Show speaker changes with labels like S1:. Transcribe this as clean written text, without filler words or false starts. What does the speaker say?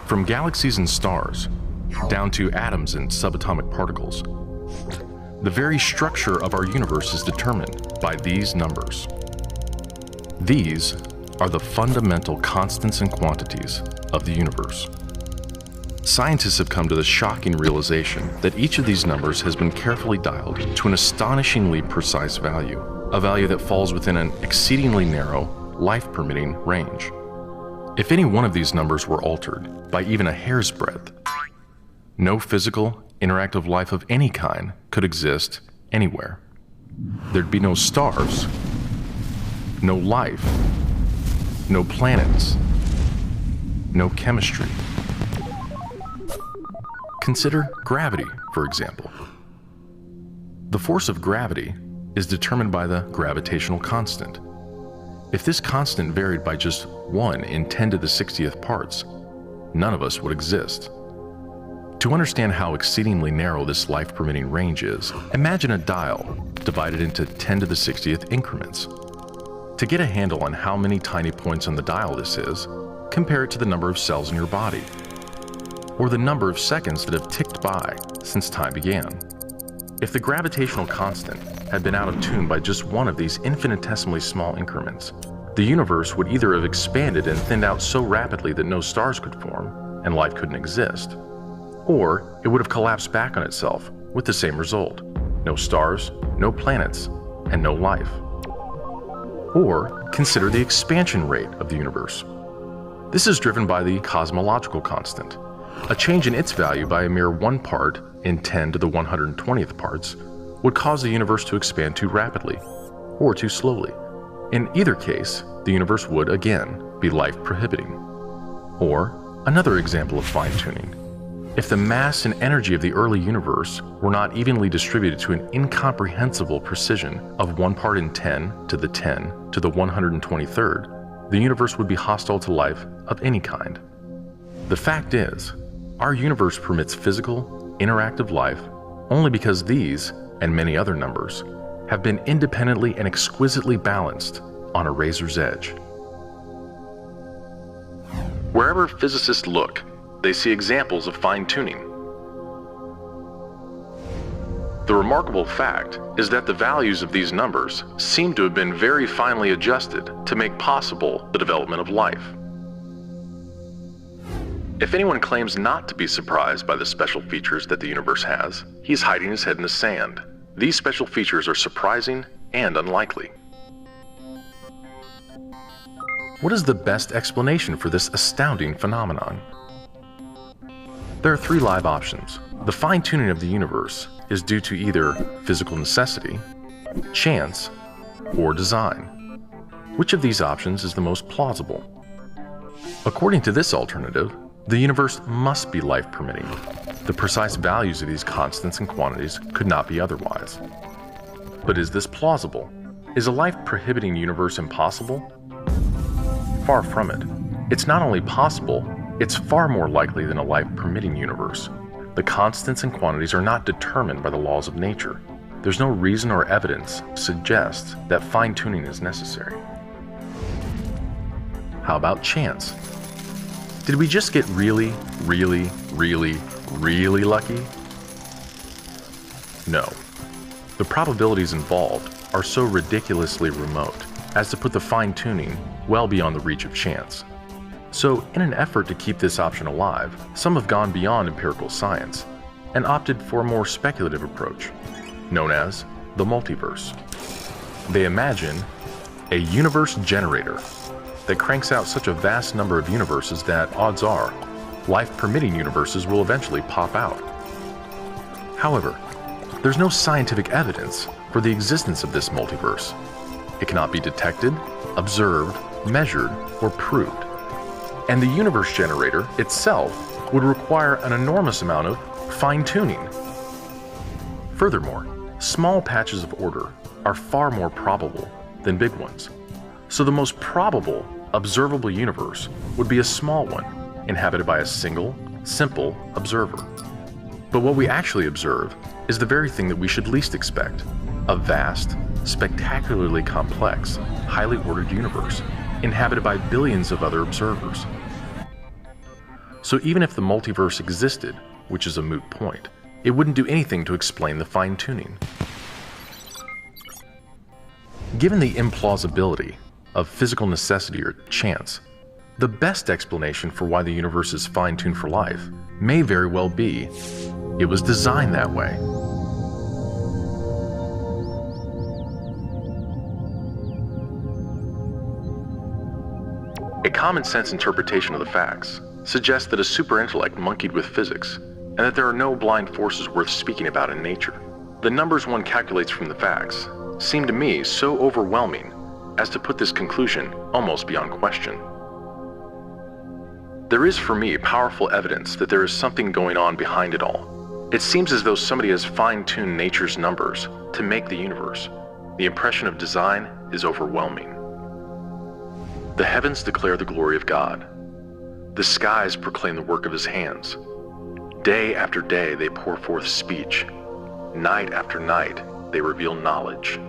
S1: From galaxies and stars, down to atoms and subatomic particles, the very structure of our universe is determined by these numbers. These are the fundamental constants and quantities of the universe. Scientists have come to the shocking realization that each of these numbers has been carefully dialed to an astonishingly precise value, a value that falls within an exceedingly narrow, life-permitting range. If any one of these numbers were altered by even a hair's breadth, no physical, interactive life of any kind could exist anywhere. There'd be no stars, no life, no planets, no chemistry. Consider gravity, for example. The force of gravity is determined by the gravitational constant. If this constant varied by just 1 in 10 to the 60th parts, none of us would exist. To understand how exceedingly narrow this life-permitting range is, imagine a dial divided into 10 to the 60th increments. To get a handle on how many tiny points on the dial this is, compare it to the number of cells in your body, or the number of seconds that have ticked by since time began. If the gravitational constant had been out of tune by just one of these infinitesimally small increments, the universe would either have expanded and thinned out so rapidly that no stars could form and life couldn't exist, or it would have collapsed back on itself with the same result: no stars, no planets, and no life. Or consider the expansion rate of the universe. This is driven by the cosmological constant. A change in its value by a mere 1 part in 10 to the 120th parts would cause the universe to expand too rapidly or too slowly. In either case, the universe would again be life-prohibiting. Or another example of fine-tuning. If the mass and energy of the early universe were not evenly distributed to an incomprehensible precision of 1 part in 10 to the 10 to the 123rd, the universe would be hostile to life of any kind. The fact is, our universe permits physical, interactive life only because these, and many other numbers, have been independently and exquisitely balanced on a razor's edge. Wherever physicists look, they see examples of fine-tuning. The remarkable fact is that the values of these numbers seem to have been very finely adjusted to make possible the development of life. If anyone claims not to be surprised by the special features that the universe has, he's hiding his head in the sand. These special features are surprising and unlikely. What is the best explanation for this astounding phenomenon? There are 3 live options. The fine-tuning of the universe is due to either physical necessity, chance, or design. Which of these options is the most plausible? According to this alternative, the universe must be life-permitting. The precise values of these constants and quantities could not be otherwise. But is this plausible? Is a life-prohibiting universe impossible? Far from it. It's not only possible, it's far more likely than a life-permitting universe. The constants and quantities are not determined by the laws of nature. There's no reason or evidence to suggest that fine-tuning is necessary. How about chance? Did we just get really lucky? No. The probabilities involved are so ridiculously remote as to put the fine-tuning well beyond the reach of chance. So, in an effort to keep this option alive, some have gone beyond empirical science and opted for a more speculative approach, known as the multiverse. They imagine a universe generator that cranks out such a vast number of universes that, odds are, life-permitting universes will eventually pop out. However, there's no scientific evidence for the existence of this multiverse. It cannot be detected, observed, measured, or proved. And the universe generator itself would require an enormous amount of fine-tuning. Furthermore, small patches of order are far more probable than big ones. So the most probable observable universe would be a small one, inhabited by a single, simple observer. But what we actually observe is the very thing that we should least expect: a vast, spectacularly complex, highly ordered universe, inhabited by billions of other observers. So even if the multiverse existed, which is a moot point, it wouldn't do anything to explain the fine-tuning. Given the implausibility of physical necessity or chance, the best explanation for why the universe is fine-tuned for life may very well be it was designed that way. A common-sense interpretation of the facts suggests that a super-intellect monkeyed with physics, and that there are no blind forces worth speaking about in nature. The numbers one calculates from the facts seem to me so overwhelming as to put this conclusion almost beyond question. There is for me powerful evidence that there is something going on behind it all. It seems as though somebody has fine-tuned nature's numbers to make the universe. The impression of design is overwhelming. The heavens declare the glory of God. The skies proclaim the work of his hands. Day after day they pour forth speech. Night after night they reveal knowledge.